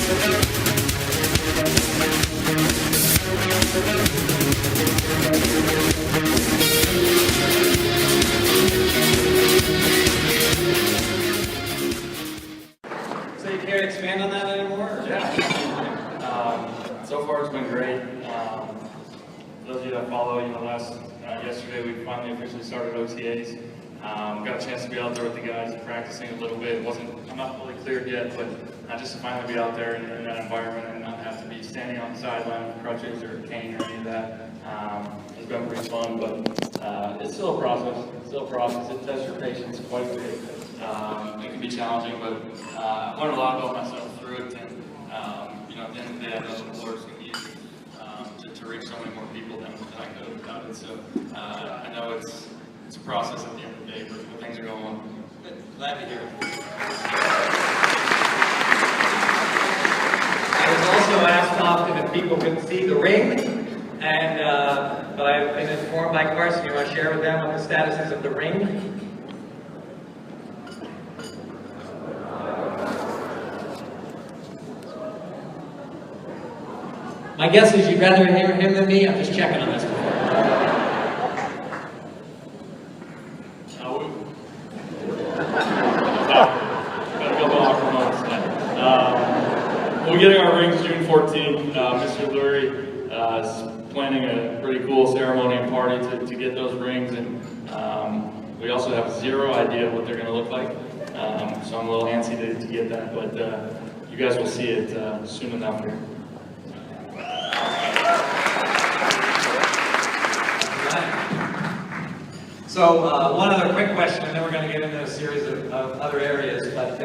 So you care to expand on that anymore? Yeah. So far it's been great. For those of you that follow, yesterday we finally officially started OTAs. Got a chance to be out there with the guys practicing a little bit. I'm not fully cleared yet, but just to finally be out there in that environment and not have to be standing on the sideline with crutches or a cane or any of that. It's been pretty fun, but it's still a process. It tests your patience quite a bit. It can be challenging, but I learned a lot about myself through it, and at the end of the day, I know the Lord's going to use it to reach so many more people than I could have without it. So I know it's a process at the end of the day, but things are going well. Glad to hear it. I was also asked often if people could see the ring, but I've been informed by Carson. You want to share with them what the status is of the ring? My guess is you'd rather hear him than me. I'm just checking on this one. We're getting our rings June 14th. Mr. Lurie is planning a pretty cool ceremony and party to get those rings, and we also have zero idea what they're going to look like. So I'm a little antsy to get that, but you guys will see it soon enough here. So one other quick question, and then we're going to get into a series of other areas. But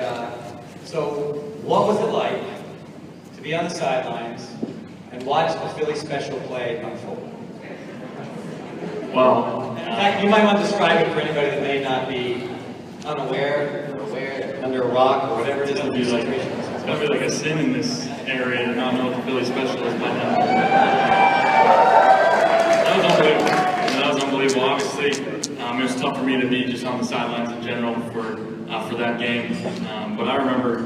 so, what was it like to be on the sidelines and watch the Philly Special play unfold? Well, in fact, you might want to describe it for anybody that may not be unaware, or aware, under a rock, or whatever it is. It's going to be like a sin in this area to not know what the Philly Special is by now. That was unbelievable. That was unbelievable. Obviously, it was tough for me to be just on the sidelines in general for that game. But I remember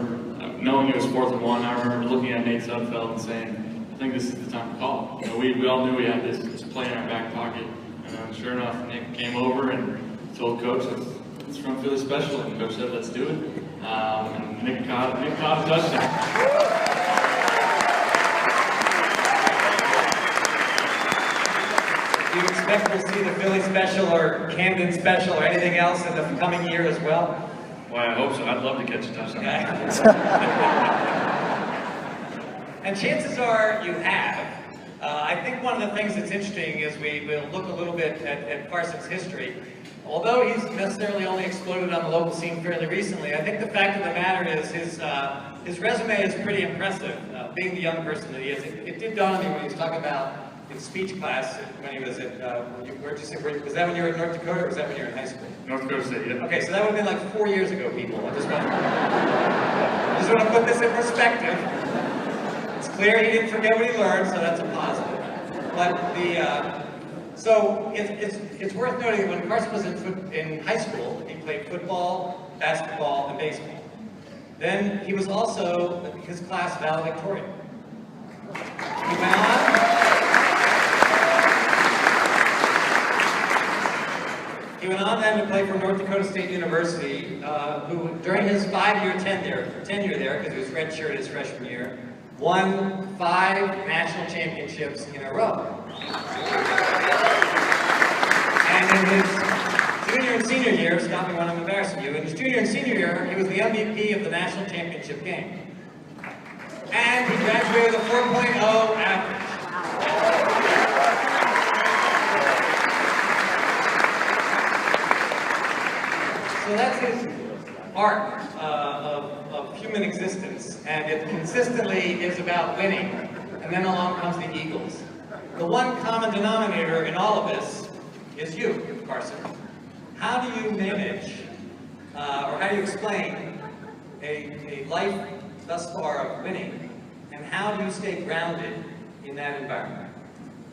knowing it was 4th and 1. I remember looking at Nate Sudfeld and saying, "I think this is the time to call." We all knew we had this play in our back pocket. And sure enough, Nick came over and told Coach, "It's from Philly Special," and Coach said, "Let's do it." And Nick caught a touchdown. Do you expect to see the Philly Special or Camden Special or anything else in the coming year as well? Well, I hope so. I'd love to catch a touchdown. And chances are you have. I think one of the things that's interesting is we will look a little bit at Carson's history. Although he's necessarily only exploded on the local scene fairly recently, I think the fact of the matter is his resume is pretty impressive, being the young person that he is. It did dawn on me when he was talking about in speech class when he was at, where'd you say, was that when you were in North Dakota or was that when you were in high school? North Dakota State, yeah. Okay, so that would have been like 4 years ago, people. I just want to put this in perspective. It's clear he didn't forget what he learned, so that's a positive. But so it's worth noting that when Carson was in high school, he played football, basketball, and baseball. Then he was also his class valedictorian. He went on then to play for North Dakota State University, who during his 5-year tenure there, because he was redshirted his freshman year, won 5 national championships in a row. And in his junior and senior year, stop me when I'm embarrassing you, in his junior and senior year, he was the MVP of the national championship game. And he graduated with a 4.0 average. So that's his arc of human existence, and it consistently is about winning. And then along comes the Eagles. The one common denominator in all of this is you, Carson. How do you manage, or how do you explain a life thus far of winning, and how do you stay grounded in that environment?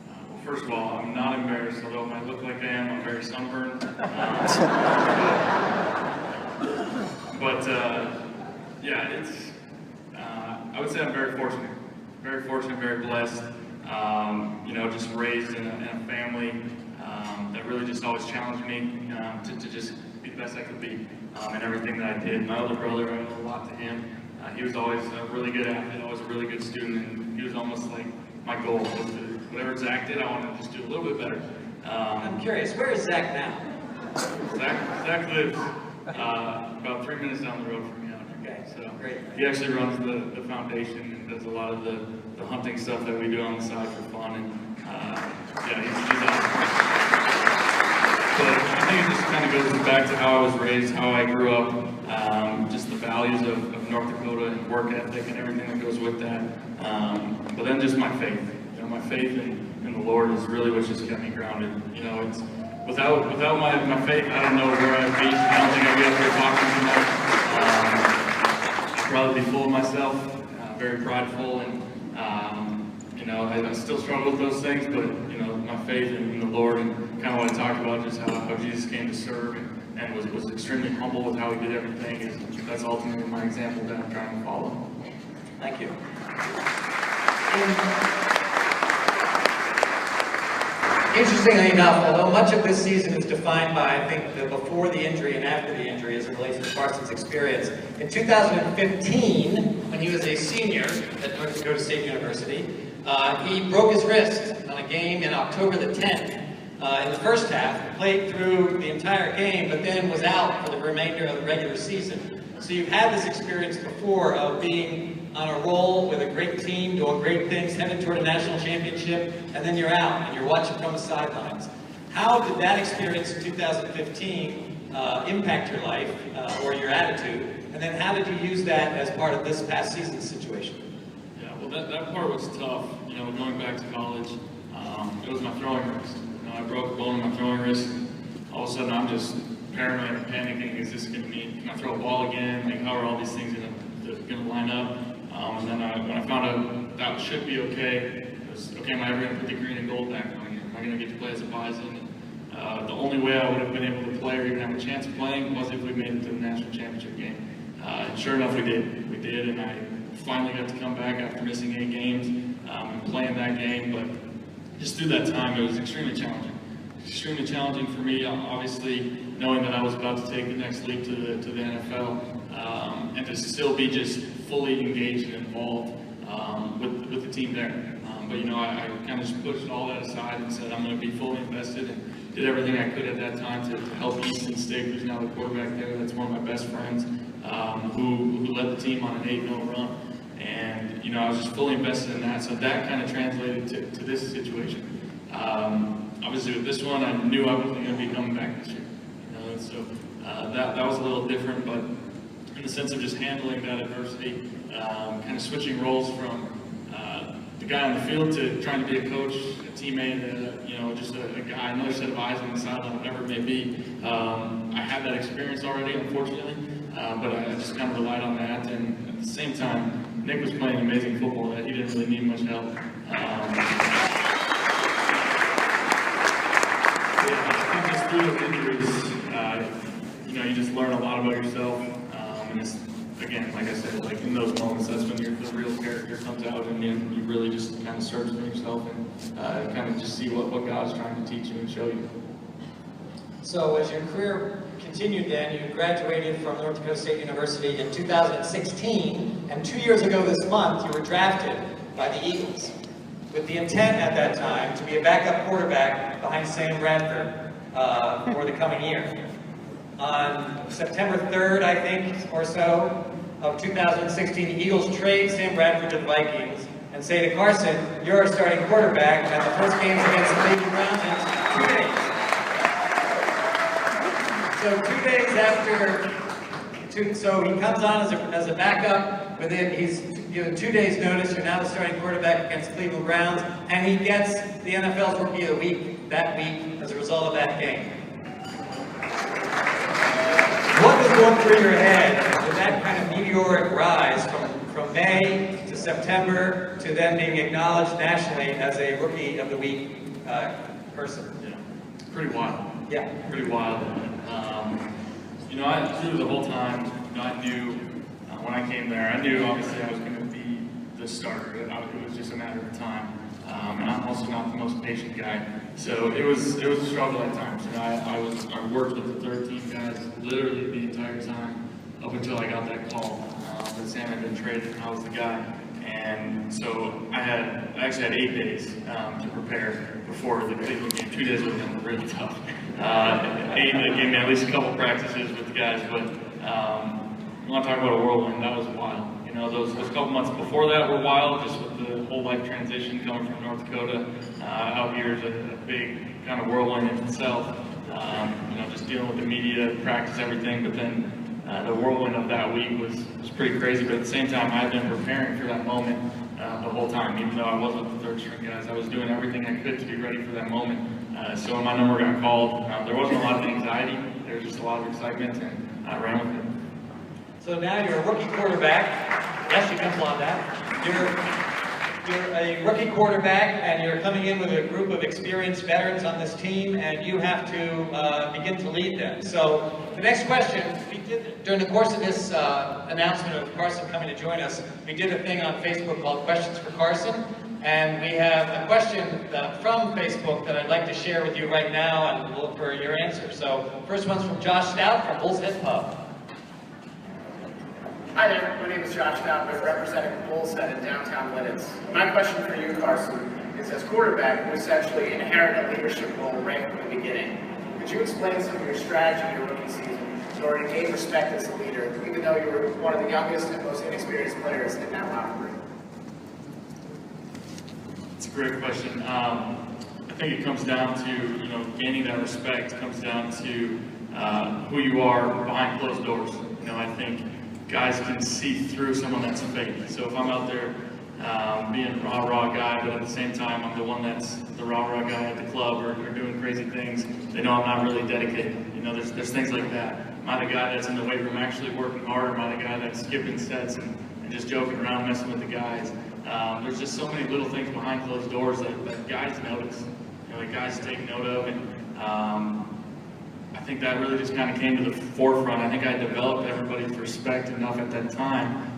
Well, first of all, I'm not embarrassed, although I might look like I am. I'm very sunburned. But yeah, I would say I'm very fortunate, very blessed. Just raised in a family that really just always challenged me to just be the best I could be in everything that I did. My older brother, I owe a lot to him. He was always a really good athlete, always a really good student, and he was almost like my goal was to, whatever Zach did, I wanted to just do a little bit better. I'm curious, where is Zach now? Zach lives about 3 minutes down the road from me. Okay, so great. He actually runs the foundation and does a lot of the hunting stuff that we do on the side for fun. And he's awesome. But I think it just kind of goes back to how I was raised, how I grew up, just the values of North Dakota and work ethic and everything that goes with that. But then just my faith. My faith in the Lord is really what's just kept me grounded. It's without my faith, I don't know where I'd be. I don't think I'd be up here talking tonight. I'd probably be full of myself, very prideful, and I still struggle with those things. But my faith in the Lord and kind of what I talked about, just how Jesus came to serve and was extremely humble with how he did everything. That's ultimately my example that I'm trying to follow. Thank you. Interestingly enough, although much of this season is defined by, I think, the before the injury and after the injury as it relates to Carson's experience, in 2015, when he was a senior at North Dakota State University, he broke his wrist on a game in October the 10th. In the first half, played through the entire game, but then was out for the remainder of the regular season. So you've had this experience before of being on a roll with a great team, doing great things, headed toward a national championship, and then you're out and you're watching from the sidelines. How did that experience in 2015 impact your life or your attitude? And then how did you use that as part of this past season's situation? Yeah, well, that part was tough. Going back to college, it was my throwing wrist. I broke a bone in my throwing wrist. All of a sudden, I'm just paranoid and panicking. Is this going to mean, can I throw a ball again? Like, how are all these things going to line up? And then when I found out that should be okay, it was, okay, am I ever going to put the green and gold back on again? Am I going to get to play as a Bison? The only way I would have been able to play or even have a chance of playing was if we made it to the national championship game. And sure enough, we did. We did, and I finally got to come back after missing 8 games and playing that game. But just through that time, it was extremely challenging. Extremely challenging for me, obviously, knowing that I was about to take the next leap to the NFL, and to still be just fully engaged and involved with the team there. But I kind of just pushed all that aside and said I'm going to be fully invested, and did everything I could at that time to help Easton Stick, who's now the quarterback there. That's one of my best friends, who led the team on an 8-0 run. And I was just fully invested in that, so that kind of translated to this situation. Obviously with this one, I knew I wasn't going to be coming back this year. So that was a little different, but in the sense of just handling that adversity, kind of switching roles from the guy on the field to trying to be a coach, a teammate, just a guy, another set of eyes on the sideline, whatever it may be. I had that experience already, unfortunately, but I just kind of relied on that. And at the same time, Nick was playing amazing football that he didn't really need much help. I think just through those injuries, you just learn a lot about yourself. And it's, again, like I said, like in those moments, that's when the real character comes out, and you really just kind of search for yourself and kind of just see what God is trying to teach you and show you. So as your career continued then, you graduated from North Dakota State University in 2016, and 2 years ago this month, you were drafted by the Eagles, with the intent at that time to be a backup quarterback behind Sam Bradford for the coming year. On September 3rd, I think, or so, of 2016, the Eagles trade Sam Bradford to the Vikings and say to Carson, you're our starting quarterback, and the first game's against the Cleveland Browns in 2 days. So 2 days after, so he comes on as a backup, but then he's given 2 days notice, you're now the starting quarterback against the Cleveland Browns, and he gets the NFL's Rookie of the Week that week as a result of that game. What was going through your head with that kind of meteoric rise from May to September to then being acknowledged nationally as a Rookie of the Week person? Yeah, pretty wild. Yeah. Pretty wild. Through the whole time, I knew when I came there, I knew obviously I was going to be the starter. It was just a matter of time. And I'm also not the most patient guy, so it was a struggle at times. You know, I worked with the third team guys literally the entire time up until I got that call that Sam had been traded and I was the guy. And so I actually had 8 days to prepare before the Cleveland game. 2 days would have been really tough. 8 gave me at least a couple practices with the guys, but I want to talk about a whirlwind. That was wild. You know, those couple months before that were wild, just with the whole life transition coming from North Dakota. Out here is a big kind of whirlwind in itself. You know, just dealing with the media, practice, everything, but then the whirlwind of that week was pretty crazy. But at the same time, I've been preparing for that moment the whole time. Even though I wasn't the third string guys, I was doing everything I could to be ready for that moment. So when my number got called, there wasn't a lot of anxiety. There was just a lot of excitement, and I ran with it. So now you're a rookie quarterback. Yes, you can applaud that. You're a rookie quarterback, and you're coming in with a group of experienced veterans on this team, and you have to begin to lead them. So the next question, during the course of this announcement of Carson coming to join us, we did a thing on Facebook called Questions for Carson, and we have a question from Facebook that I'd like to share with you right now, and we'll look for your answer. So first one's from Josh Stout from Bull's Head Pub. Hi there, my name is Josh Stout. I'm representing Bull's Head in downtown Lidditz. My question for you, Carson, is as quarterback, you essentially inherit a leadership role right from the beginning. Could you explain some of your strategy in your rookie season in order to gain respect as a leader, even though you were one of the youngest and most inexperienced players in that locker room? It's a great question. I think it comes down to, you know, gaining that respect. It comes down to who you are behind closed doors. You know, I think guys can see through someone that's fake. So if I'm out there being a rah-rah guy, but at the same time I'm the one that's the rah-rah guy at the club or doing crazy things, they know I'm not really dedicated. You know, there's things like that. Am I the guy that's in the weight room actually working hard, or am I the guy that's skipping sets and just joking around, messing with the guys? There's just so many little things behind closed doors that guys notice, you know, that guys take note of, and I think that really just kind of came to the forefront. I think I developed everybody's respect enough at that time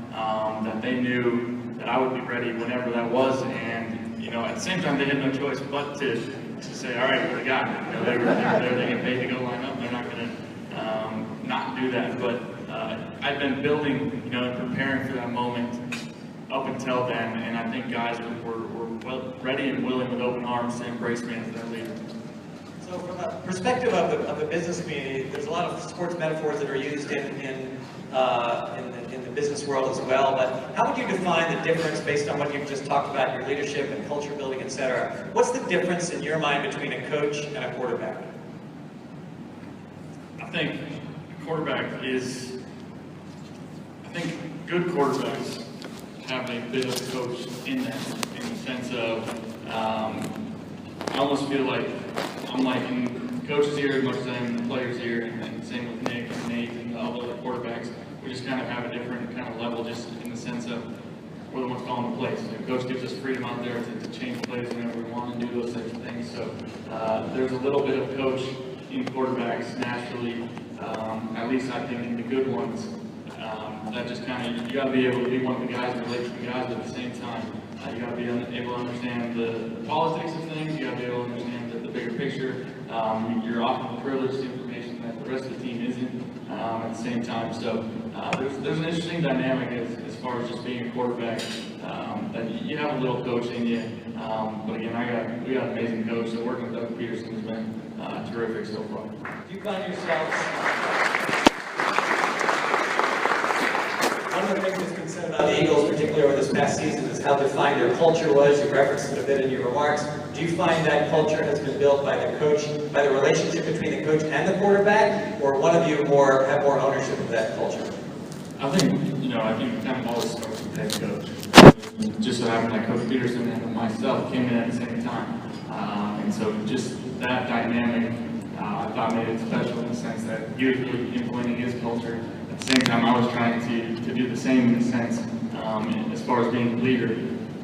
that they knew that I would be ready whenever that was, and you know, at the same time, they had no choice but to say, all right, we're the guy. You know, they get paid to go line up. They're not going to not do that. But I've been building, you know, and preparing for that moment up until then, and I think guys were well ready and willing with open arms to embrace me as their leader. So from a perspective of the business community, there's a lot of sports metaphors that are used in the business world as well, but how would you define the difference based on what you've just talked about, your leadership and culture building, etc.? What's the difference in your mind between a coach and a quarterback? I think a quarterback is, I think good quarterbacks have a bit of coach in them, in the sense of, I almost feel like I'm like in coach's ear as much as I'm in the player's ear, and same with Nick and Nate and all the other quarterbacks. We just kind of have a different kind of level, just in the sense of we're the ones calling the plays. The coach gives us freedom out there to change plays whenever we want and do those types of things. So there's a little bit of coach in quarterbacks naturally, at least I think in the good ones. That just kind of, you got to be able to be one of the guys and relate to the guys, but at the same time, you got to be able to understand the politics of things. You got to be able to understand the bigger picture. You're often privileged to information that the rest of the team isn't at the same time. So there's an interesting dynamic as far as just being a quarterback. That you have a little coach in you, but again, we got an amazing coach. So working with Doug Peterson has been terrific so far. Do you find yourselves? One of the things that's been said about the Eagles, particularly over this past season, is how defined their culture was. You referenced it a bit in your remarks. Do you find that culture has been built by the coach, by the relationship between the coach and the quarterback, or one of you have more ownership of that culture? I think, you know, I think it kind of always starts with the head coach. Just so having like Coach Peterson and myself came in at the same time. And so just that dynamic, I thought made it special in the sense that he was really implementing his culture. At the same time, I was trying to do the same in a sense as far as being a leader.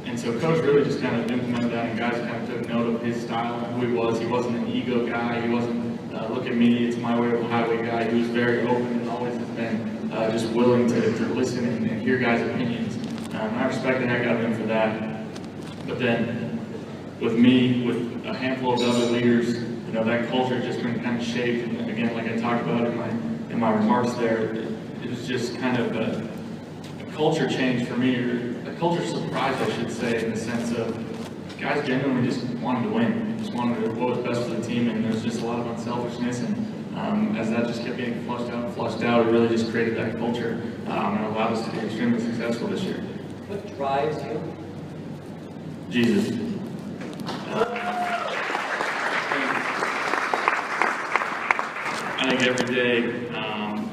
And so Coach really just kind of implemented that, and guys kind of took note of his style and who he was. He wasn't an ego guy. He wasn't, look at me, it's my way or the highway guy. He was very open and always has been just willing to listen and hear guys' opinions. And I respect the heck out of him for that. But then, with me, with a handful of other leaders, you know, that culture just been kind of shaped. And again, like I talked about in my remarks there, it was just kind of a culture change for me, or a culture surprise, I should say, in the sense of guys genuinely just wanted to win, just wanted to do what was best for the team, and there's just a lot of unselfishness. And as that just kept getting flushed out, it really just created that culture and allowed us to be extremely successful this year. What drives you? Jesus. I think every day, I'm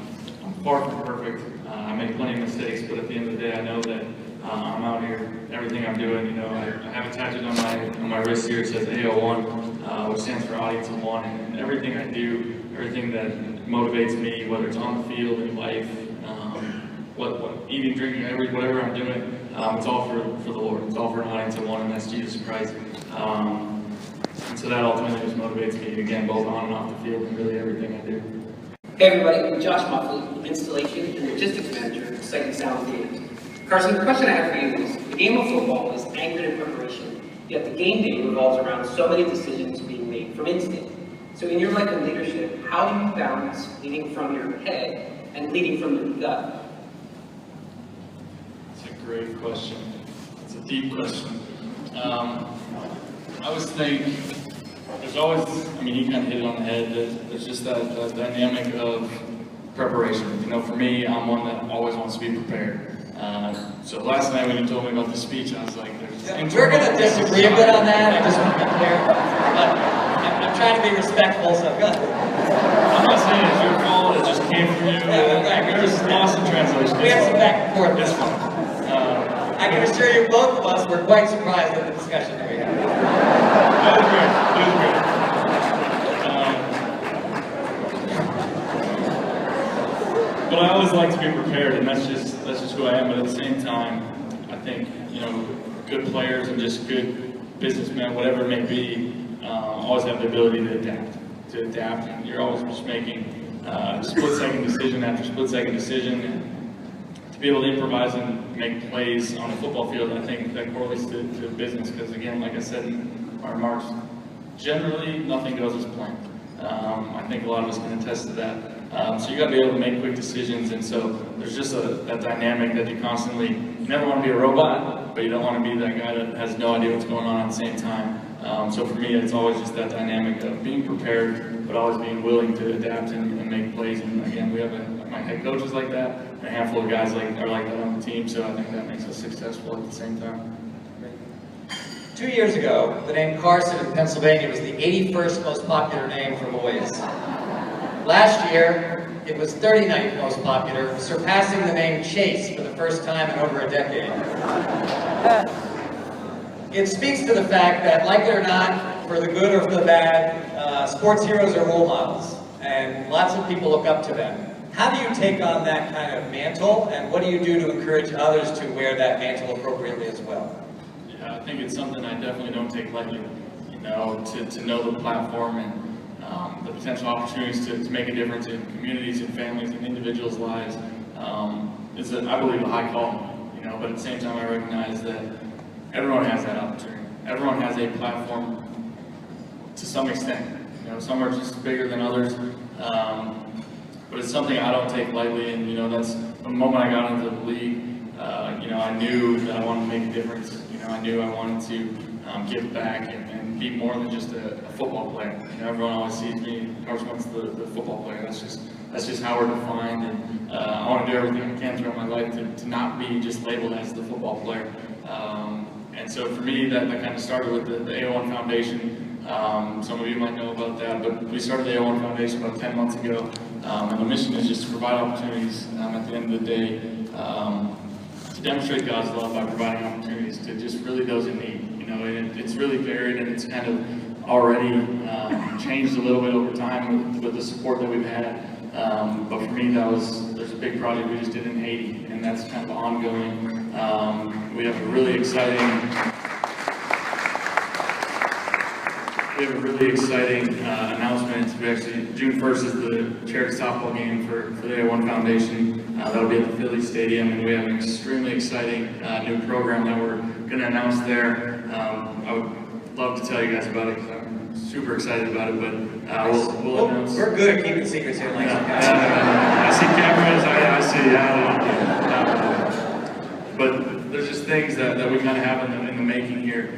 far from perfect. I make plenty of mistakes, but at the end of the day, I know that I'm out here, everything I'm doing, you know, I have it tattooed on my wrist here, it says AO1, which stands for Audience of One, and everything I do, everything that motivates me, whether it's on the field, in life, eating, drinking, whatever I'm doing, it's all for the Lord. It's all for an audience of one, and that's Jesus Christ. And so that ultimately just motivates me, again, both on and off the field, and really everything I do. Hey everybody, I'm Josh Muffley, Installation and Logistics Manager at Second Sound Theaters. Carson, the question I have for you is, the game of football is anchored in preparation, yet the game day revolves around so many decisions being made from instinct. So in your life and leadership, how do you balance leading from your head and leading from your gut? That's a great question. It's a deep question. I always think there's always, I mean, you kind of hit it on the head, there's just that dynamic of preparation. You know, for me, I'm one that always wants to be prepared. So last night when you told me about the speech, I was like, we're going to disagree a bit on that, I just want to be clear. But I'm trying to be respectful, so go ahead. I'm not saying it's your fault, it just came from you. There's lost in translation. We have some back and forth. It's fine. I can assure you, both of us were quite surprised at the discussion that we had. It was great. It was great. But I always like to be prepared, and that's just who I am. But at the same time, I think, you know, good players and just good businessmen, whatever it may be, always have the ability to adapt. And you're always just making split-second decision after split-second decision. And to be able to improvise and make plays on the football field, I think that correlates to business, because again, like I said in my remarks, generally nothing goes as planned. I think a lot of us can attest to that. So you got to be able to make quick decisions, and so there's just that dynamic that you never want to be a robot, but you don't want to be that guy that has no idea what's going on at the same time. So for me, it's always just that dynamic of being prepared, but always being willing to adapt and make plays. And again, we have my head coach is like that, and a handful of guys are like that on the team, so I think that makes us successful at the same time. 2 years ago, the name Carson in Pennsylvania was the 81st most popular name for boys. Last year, it was 39th most popular, surpassing the name Chase for the first time in over a decade. It speaks to the fact that, like it or not, for the good or for the bad, sports heroes are role models, and lots of people look up to them. How do you take on that kind of mantle, and what do you do to encourage others to wear that mantle appropriately as well? Yeah, I think it's something I definitely don't take lightly. You know, to know the platform and the potential opportunities to make a difference in communities and families and individuals' lives is, I believe, a high calling. You know, but at the same time, I recognize that everyone has that opportunity. Everyone has a platform to some extent. You know, some are just bigger than others. But it's something I don't take lightly, and you know, that's the moment I got into the league. You know, I knew that I wanted to make a difference. You know, I knew I wanted to give back and be more than just a football player. You know, everyone always sees me, Carson Wentz, the football player. That's just how we're defined, and I want to do everything I can throughout my life to not be just labeled as the football player. And so for me, that kind of started with the AO1 Foundation. Some of you might know about that, but we started the AO1 Foundation about 10 months ago. And the mission is just to provide opportunities at the end of the day to demonstrate God's love by providing opportunities to just really those in need. You know, it's really varied, and it's kind of already changed a little bit over time with the support that we've had. But for me, there's a big project we just did in Haiti, and that's kind of ongoing. We have a really exciting We have a really exciting announcement. June 1st is the charity softball game for the A1 Foundation. That'll be at the Philly Stadium, and we have an extremely exciting new program that we're going to announce there. I would love to tell you guys about it because I'm super excited about it, but we'll announce. We're good at keeping secrets here, Lancaster. I see cameras, but there's just things that we kind of have in the making here.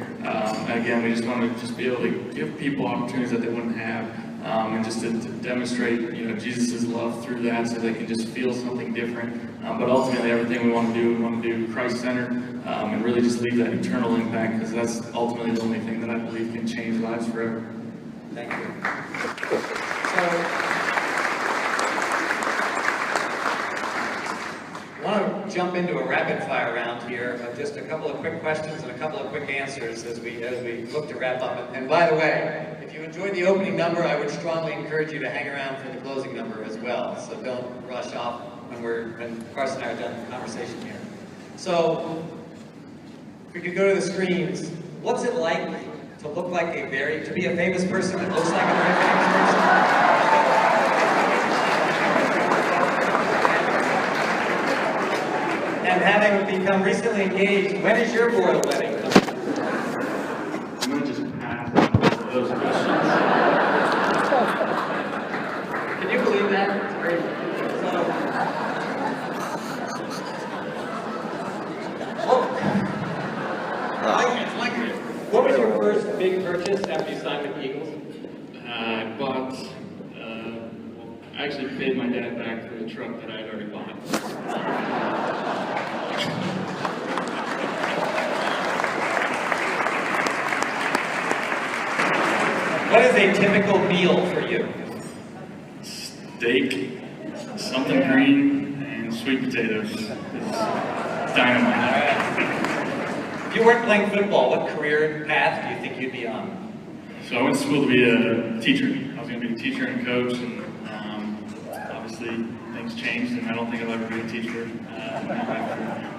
Again, we just want to just be able to give people opportunities that they wouldn't have, and just to demonstrate, Jesus' love through that, so they can just feel something different. But ultimately, everything we want to do Christ-centered, and really just leave that eternal impact, because that's ultimately the only thing that I believe can change lives forever. Thank you. I want to jump into a rapid fire round here of just a couple of quick questions and a couple of quick answers as we look to wrap up. And by the way, if you enjoyed the opening number, I would strongly encourage you to hang around for the closing number as well. So don't rush off when Carson and I are done the conversation here. So if we could go to the screens, what's it like to look like to be a famous person that looks like a very famous person? And having become recently engaged, when is your royal wedding coming? I'm going to just pass those questions. Can you believe that? It's great. What was your first big purchase after you signed with the Eagles? I actually paid my dad back for the truck that I had already bought. What is a typical meal for you? Steak, something green, and sweet potatoes. It's dynamite. If you weren't playing football, what career path do you think you'd be on? So I went to school to be a teacher. I was going to be a teacher and coach, and obviously things changed, and I don't think I'll ever be a teacher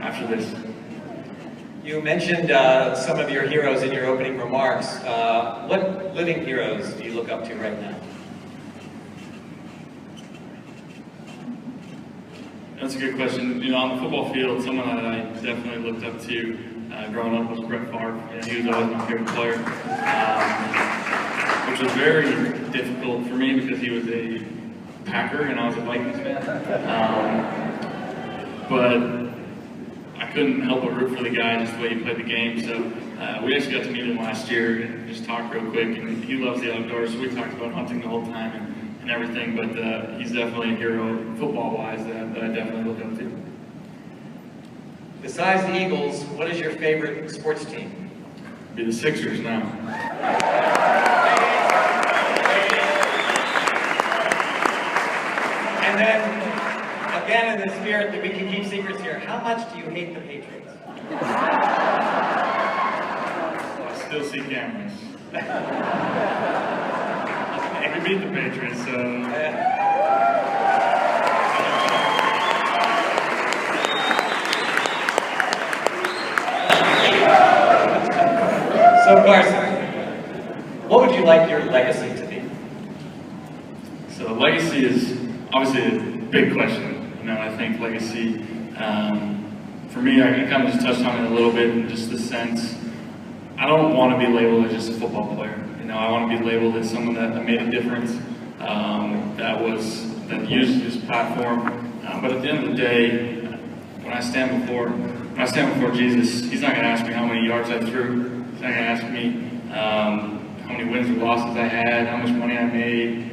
after this. You mentioned some of your heroes in your opening remarks. What living heroes do you look up to right now? That's a good question. On the football field, someone that I definitely looked up to growing up was Brett Favre. He was always my favorite player, which was very difficult for me because he was a Packer and I was a Vikings fan. But I couldn't help but root for the guy, just the way he played the game. So we actually got to meet him last year and just talk real quick. And he loves the outdoors, so we talked about hunting the whole time and everything. But he's definitely a hero football-wise that I definitely look up to. Besides the Eagles, what is your favorite sports team? It'd be the Sixers now. And then, again, in the spirit that we can keep secrets here, how much do you hate the Patriots? I still see cameras. We beat the Patriots, so... So, Carson, what would you like your legacy to be? So, legacy is obviously a big question. I think legacy, for me, I kind of just touched on it a little bit in just the sense, I don't want to be labeled as just a football player. I want to be labeled as someone that made a difference, that used his platform. But at the end of the day, when I stand before Jesus, He's not going to ask me how many yards I threw. He's not going to ask me how many wins or losses I had, how much money I made.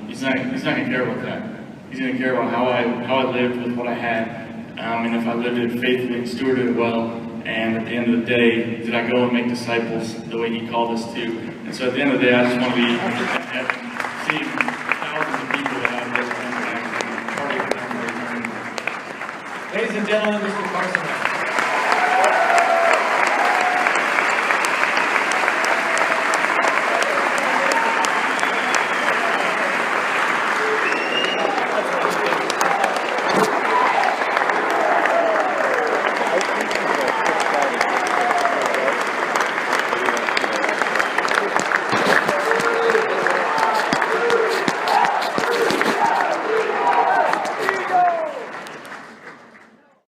He's not going to care about that. He's going to care about how I lived with what I had, and if I lived it faithfully and stewarded it well. And at the end of the day, did I go and make disciples the way He called us to? And so at the end of the day, I just want to be in heaven, see thousands of people that I've just been to, part of the Ladies and gentlemen, Mr. Carson Wentz.